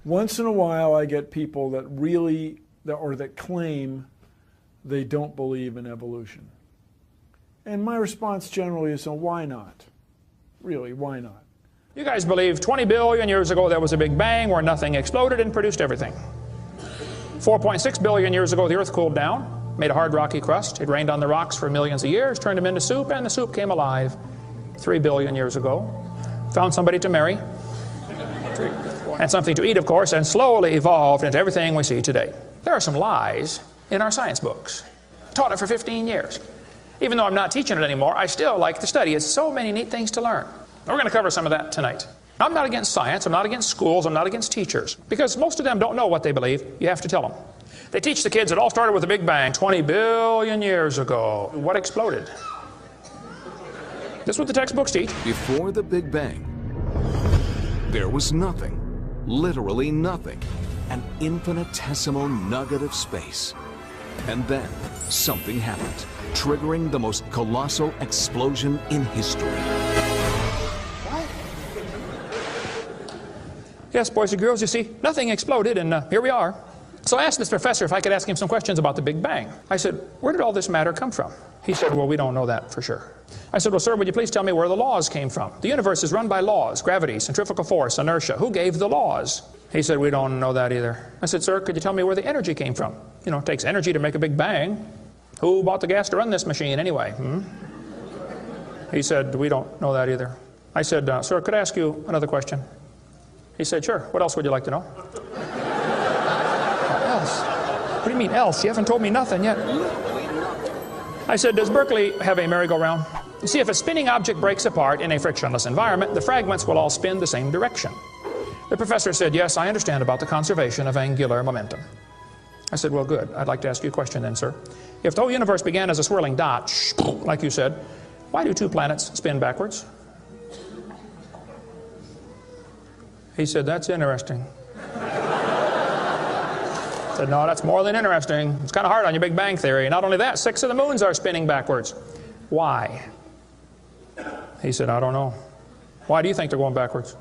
Once in a while I get people that really, or that claim they don't believe in evolution. And my response generally is, why not? Really, why not? You guys believe 20 billion years ago there was a big bang where nothing exploded and produced everything. 4.6 billion years ago the earth cooled down, made a hard rocky crust. It rained on the rocks for millions of years, turned them into soup, and the soup came alive 3 billion years ago. Found somebody to marry, and something to eat, of course, and slowly evolved into everything we see today. There are some lies in our science books. Taught it for 15 years. Even though I'm not teaching it anymore, I still like to study. It's so many neat things to learn. We're going to cover some of that tonight. I'm not against science, I'm not against schools, I'm not against teachers. Because most of them don't know what they believe. You have to tell them. They teach the kids it all started with a big bang 20 billion years ago. What exploded? This is what the textbooks teach. Before the Big Bang, there was nothing, literally nothing, an infinitesimal nugget of space. And then something happened, triggering the most colossal explosion in history. Yes, boys and girls, you see, nothing exploded, and here we are. So I asked this professor if I could ask him some questions about the Big Bang. I said, where did all this matter come from? He said, well, we don't know that for sure. I said, well, sir, would you please tell me where the laws came from? The universe is run by laws, gravity, centrifugal force, inertia. Who gave the laws? He said, we don't know that either. I said, sir, could you tell me where the energy came from? You know, it takes energy to make a big bang. Who bought the gas to run this machine anyway? He said, we don't know that either. I said, sir, could I ask you another question? He said, sure. What else would you like to know? What else? What do you mean else? You haven't told me nothing yet. I said, does Berkeley have a merry-go-round? You see, if a spinning object breaks apart in a frictionless environment, the fragments will all spin the same direction. The professor said, yes, I understand about the conservation of angular momentum. I said, well, good. I'd like to ask you a question then, sir. If the whole universe began as a swirling dot, like you said, why do 2 planets spin backwards? He said, that's interesting. I said, no, that's more than interesting. It's kind of hard on your Big Bang Theory. Not only that, 6 of the moons are spinning backwards. Why? He said, I don't know. Why do you think they're going backwards?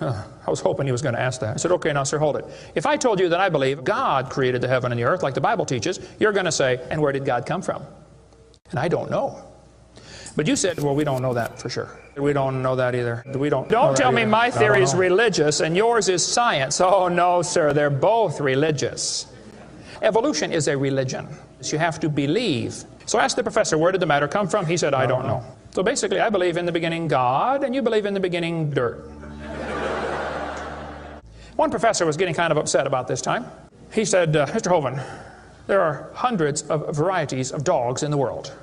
I was hoping he was going to ask that. I said, okay, now, sir, hold it. If I told you that I believe God created the heaven and the earth, like the Bible teaches, you're going to say, and where did God come from? And I don't know. But you said, well, we don't know that for sure. We don't know that either. Don't tell me my theory is religious and yours is science. Oh, no, sir, they're both religious. Evolution is a religion. You have to believe. So I asked the professor, where did the matter come from? He said, I don't know. So basically, I believe in the beginning God, and you believe in the beginning dirt. One professor was getting kind of upset about this time. He said, Mr. Hovind, there are hundreds of varieties of dogs in the world.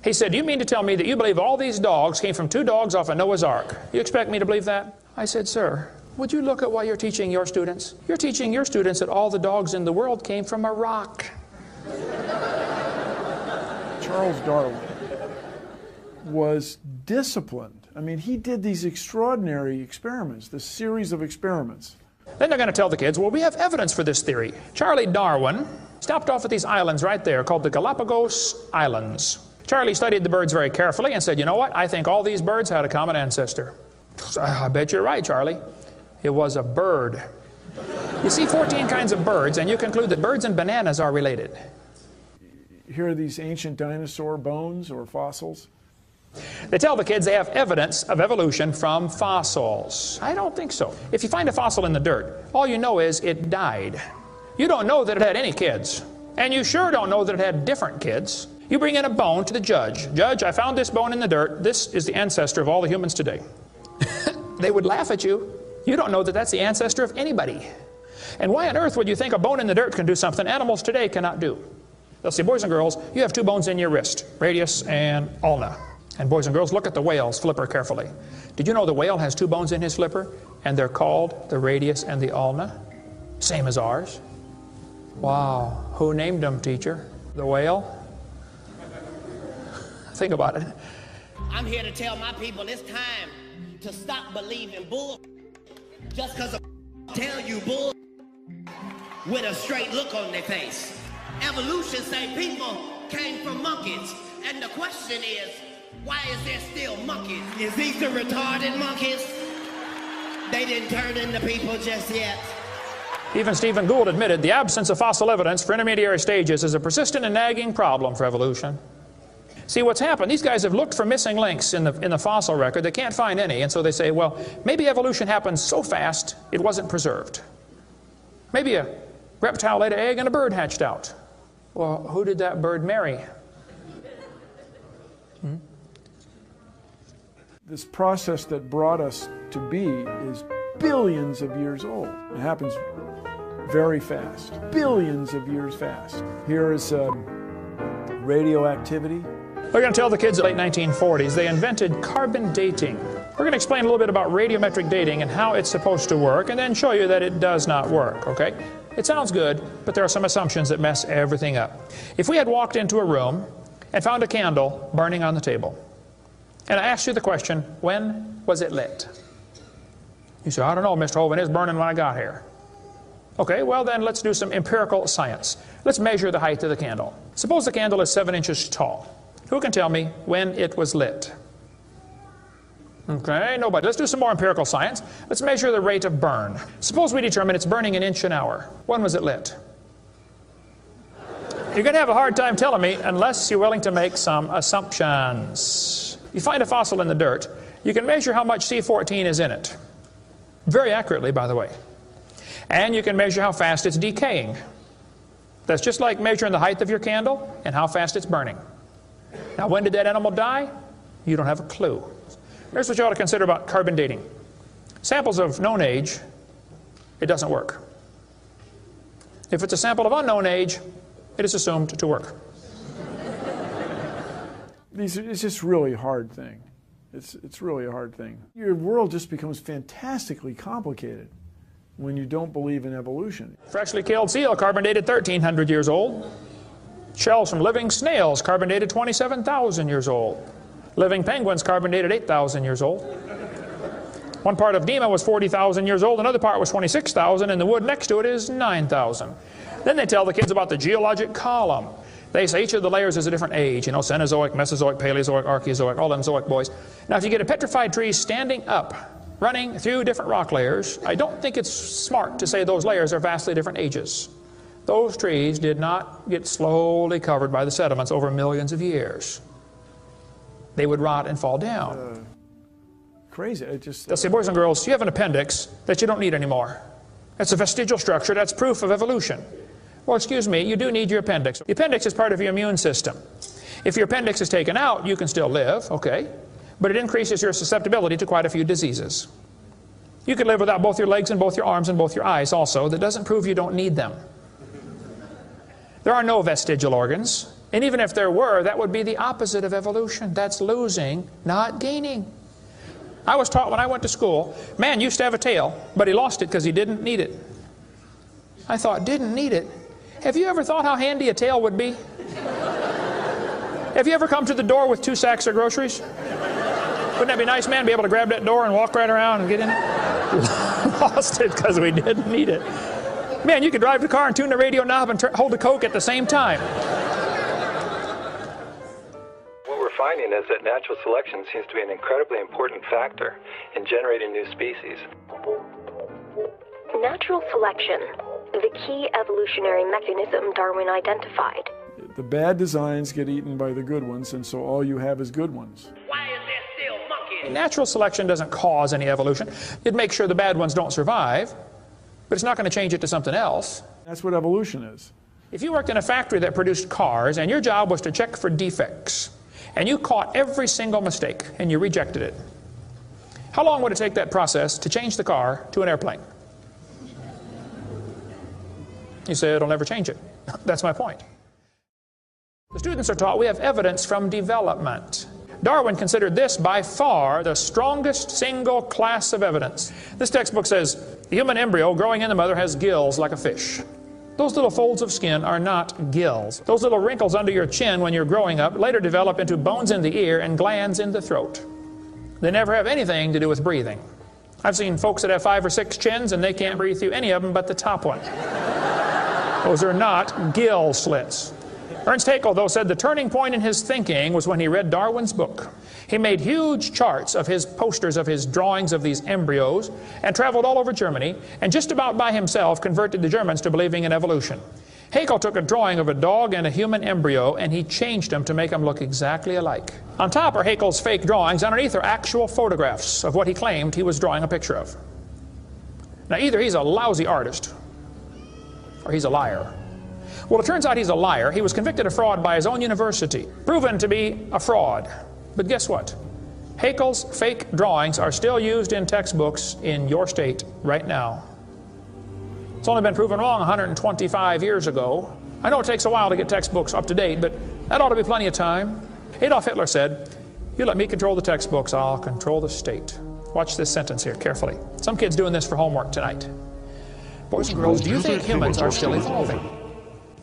He said, do you mean to tell me that you believe all these dogs came from 2 dogs off of Noah's Ark? You expect me to believe that? I said, sir, would you look at what you're teaching your students? You're teaching your students that all the dogs in the world came from a rock. Charles Darwin was disciplined. I mean, he did these extraordinary experiments, this series of experiments. Then they're going to tell the kids, well, we have evidence for this theory. Charlie Darwin stopped off at these islands right there called the Galapagos Islands. Charlie studied the birds very carefully and said, you know what, I think all these birds had a common ancestor. I bet you're right, Charlie. It was a bird. You see 14 kinds of birds, and you conclude that birds and bananas are related. Here are these ancient dinosaur bones or fossils. They tell the kids they have evidence of evolution from fossils. I don't think so. If you find a fossil in the dirt, all you know is it died. You don't know that it had any kids. And you sure don't know that it had different kids. You bring in a bone to the judge. Judge, I found this bone in the dirt. This is the ancestor of all the humans today. They would laugh at you. You don't know that that's the ancestor of anybody. And why on earth would you think a bone in the dirt can do something animals today cannot do? They'll say, boys and girls, you have 2 bones in your wrist, radius and ulna. And boys and girls, look at the whale's flipper carefully. Did you know the whale has 2 bones in his flipper? And they're called the radius and the ulna? Same as ours. Wow. Who named them, teacher? The whale? Think about it. I'm here to tell my people it's time to stop believing bull just because I tell you bull with a straight look on their face. Evolution say people came from monkeys, and the question is, why is there still monkeys? Is these the retarded monkeys? They didn't turn into people just yet. Even Stephen Gould admitted the absence of fossil evidence for intermediary stages is a persistent and nagging problem for evolution. See, what's happened, these guys have looked for missing links in the fossil record. They can't find any, and so they say, well, maybe evolution happened so fast it wasn't preserved. Maybe a reptile laid an egg and a bird hatched out. Well, who did that bird marry? This process that brought us to be is billions of years old. It happens very fast, billions of years fast. Here is radioactivity. We're going to tell the kids in the late 1940s they invented carbon dating. We're going to explain a little bit about radiometric dating and how it's supposed to work, and then show you that it does not work, okay? It sounds good, but there are some assumptions that mess everything up. If we had walked into a room and found a candle burning on the table, and I asked you the question, when was it lit? You say, I don't know, Mr. Hovind, it's burning when I got here. Okay, well then let's do some empirical science. Let's measure the height of the candle. Suppose the candle is 7 inches tall. Who can tell me when it was lit? Okay, nobody. Let's do some more empirical science. Let's measure the rate of burn. Suppose we determine it's burning an inch an hour. When was it lit? You're going to have a hard time telling me unless you're willing to make some assumptions. You find a fossil in the dirt, you can measure how much C14 is in it. Very accurately, by the way. And you can measure how fast it's decaying. That's just like measuring the height of your candle and how fast it's burning. Now, when did that animal die? You don't have a clue. Here's what you ought to consider about carbon dating. Samples of known age, it doesn't work. If it's a sample of unknown age, it is assumed to work. It's just really a hard thing. It's really a hard thing. Your world just becomes fantastically complicated when you don't believe in evolution. Freshly killed seal, carbon dated 1,300 years old. Shells from living snails, carbon dated 27,000 years old. Living penguins, carbon dated 8,000 years old. One part of Dima was 40,000 years old, another part was 26,000, and the wood next to it is 9,000. Then they tell the kids about the geologic column. They say each of the layers is a different age, you know, Cenozoic, Mesozoic, Paleozoic, Archaeozoic, all them zoic boys. Now, if you get a petrified tree standing up, running through different rock layers, I don't think it's smart to say those layers are vastly different ages. Those trees did not get slowly covered by the sediments over millions of years. They would rot and fall down. Crazy. They'll say, boys and girls, you have an appendix that you don't need anymore. That's a vestigial structure. That's proof of evolution. Well, excuse me, you do need your appendix. The appendix is part of your immune system. If your appendix is taken out, you can still live, okay? But it increases your susceptibility to quite a few diseases. You could live without both your legs and both your arms and both your eyes also. That doesn't prove you don't need them. There are no vestigial organs. And even if there were, that would be the opposite of evolution. That's losing, not gaining. I was taught when I went to school, man used to have a tail, but he lost it because he didn't need it. I thought, didn't need it? Have you ever thought how handy a tail would be? Have you ever come to the door with 2 sacks of groceries? Wouldn't that be nice, man, to be able to grab that door and walk right around and get in it? Lost it because we didn't need it. Man, you could drive the car and tune the radio knob and hold the Coke at the same time. What we're finding is that natural selection seems to be an incredibly important factor in generating new species. Natural selection, the key evolutionary mechanism Darwin identified. The bad designs get eaten by the good ones, and so all you have is good ones. Why is there still monkeys? Natural selection doesn't cause any evolution. It makes sure the bad ones don't survive, but it's not going to change it to something else. That's what evolution is. If you worked in a factory that produced cars, and your job was to check for defects, and you caught every single mistake, and you rejected it, how long would it take that process to change the car to an airplane? You say it'll never change it. That's my point. The students are taught we have evidence from development. Darwin considered this by far the strongest single class of evidence. This textbook says the human embryo growing in the mother has gills like a fish. Those little folds of skin are not gills. Those little wrinkles under your chin when you're growing up later develop into bones in the ear and glands in the throat. They never have anything to do with breathing. I've seen folks that have 5 or 6 chins and they can't breathe through any of them but the top one. Those are not gill slits. Ernst Haeckel, though, said the turning point in his thinking was when he read Darwin's book. He made huge charts of his posters of his drawings of these embryos and traveled all over Germany and just about by himself converted the Germans to believing in evolution. Haeckel took a drawing of a dog and a human embryo and he changed them to make them look exactly alike. On top are Haeckel's fake drawings. Underneath are actual photographs of what he claimed he was drawing a picture of. Now, either he's a lousy artist or he's a liar. Well, it turns out he's a liar. He was convicted of fraud by his own university, proven to be a fraud. But guess what? Haeckel's fake drawings are still used in textbooks in your state right now. It's only been proven wrong 125 years ago. I know it takes a while to get textbooks up to date, but that ought to be plenty of time. Adolf Hitler said, "You let me control the textbooks, I'll control the state." Watch this sentence here carefully. Some kid's doing this for homework tonight. Boys and girls, do you think humans are still evolving?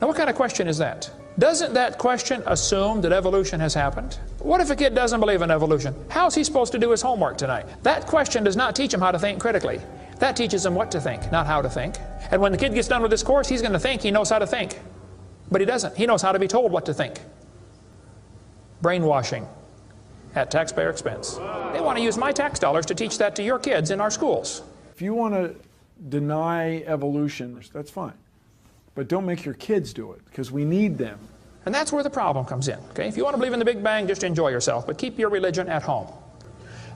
Now, what kind of question is that? Doesn't that question assume that evolution has happened? What if a kid doesn't believe in evolution? How's he supposed to do his homework tonight? That question does not teach him how to think critically. That teaches him what to think, not how to think. And when the kid gets done with this course, he's going to think he knows how to think. But he doesn't. He knows how to be told what to think. Brainwashing at taxpayer expense. They want to use my tax dollars to teach that to your kids in our schools. If you want to deny evolution, that's fine. But don't make your kids do it, because we need them. And that's where the problem comes in. Okay? If you want to believe in the Big Bang, just enjoy yourself, but keep your religion at home.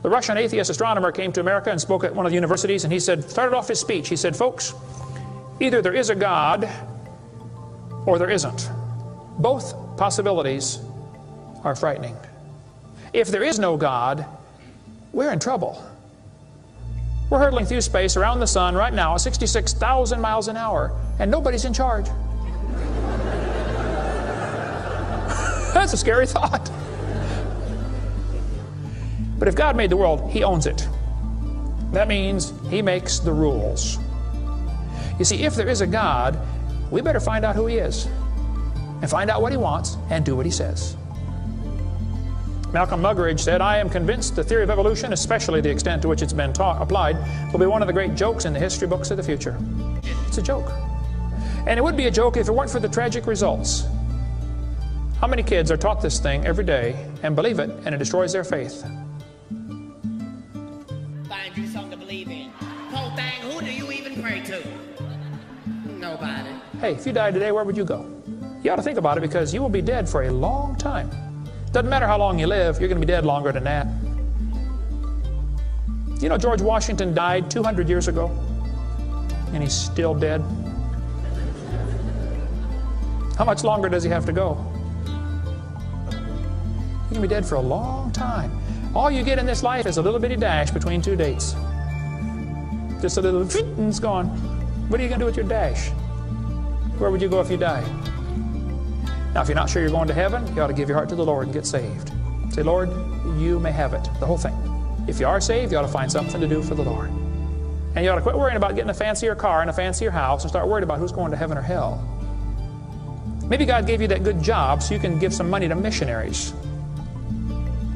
The Russian atheist astronomer came to America and spoke at one of the universities, and he started off his speech, he said, "Folks, either there is a God or there isn't. Both possibilities are frightening. If there is no God, we're in trouble. We're hurtling through space around the sun right now at 66,000 miles an hour, and nobody's in charge." That's a scary thought. But if God made the world, He owns it. That means He makes the rules. You see, if there is a God, we better find out who He is, and find out what He wants, and do what He says. Malcolm Muggeridge said, "I am convinced the theory of evolution, especially the extent to which it's been applied, will be one of the great jokes in the history books of the future." It's a joke. And it would be a joke if it weren't for the tragic results. How many kids are taught this thing every day and believe it, and it destroys their faith? Find you something to believe in. Whole thing, who do you even pray to? Nobody. Hey, if you died today, where would you go? You ought to think about it, because you will be dead for a long time. Doesn't matter how long you live, you're going to be dead longer than that. You know, George Washington died 200 years ago, and he's still dead. How much longer does he have to go? You're going to be dead for a long time. All you get in this life is a little bitty dash between two dates. Just a little, and it's gone. What are you going to do with your dash? Where would you go if you died? Now, if you're not sure you're going to heaven, you ought to give your heart to the Lord and get saved. Say, "Lord, you may have it," the whole thing. If you are saved, you ought to find something to do for the Lord. And you ought to quit worrying about getting a fancier car and a fancier house and start worrying about who's going to heaven or hell. Maybe God gave you that good job so you can give some money to missionaries,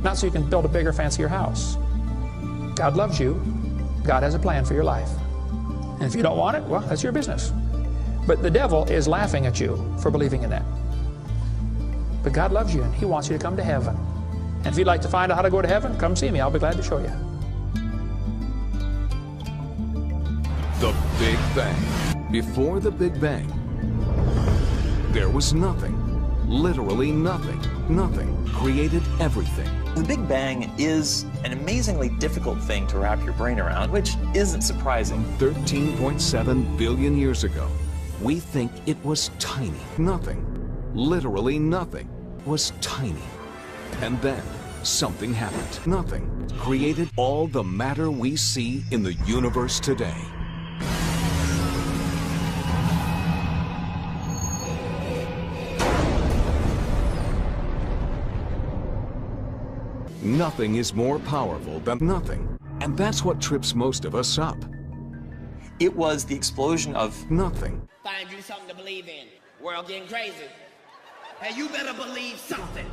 not so you can build a bigger, fancier house. God loves you. God has a plan for your life. And if you don't want it, well, that's your business. But the devil is laughing at you for believing in that. But God loves you, and He wants you to come to heaven. And if you'd like to find out how to go to heaven, come see me. I'll be glad to show you. The Big Bang. Before the Big Bang, there was nothing. Literally nothing. Nothing created everything. The Big Bang is an amazingly difficult thing to wrap your brain around, which isn't surprising. 13.7 billion years ago, we think it was tiny. Nothing. Literally nothing was tiny. And then something happened. Nothing created all the matter we see in the universe today. Nothing is more powerful than nothing. And that's what trips most of us up. It was the explosion of nothing. Find you something to believe in. World getting crazy. Hey, you better believe something.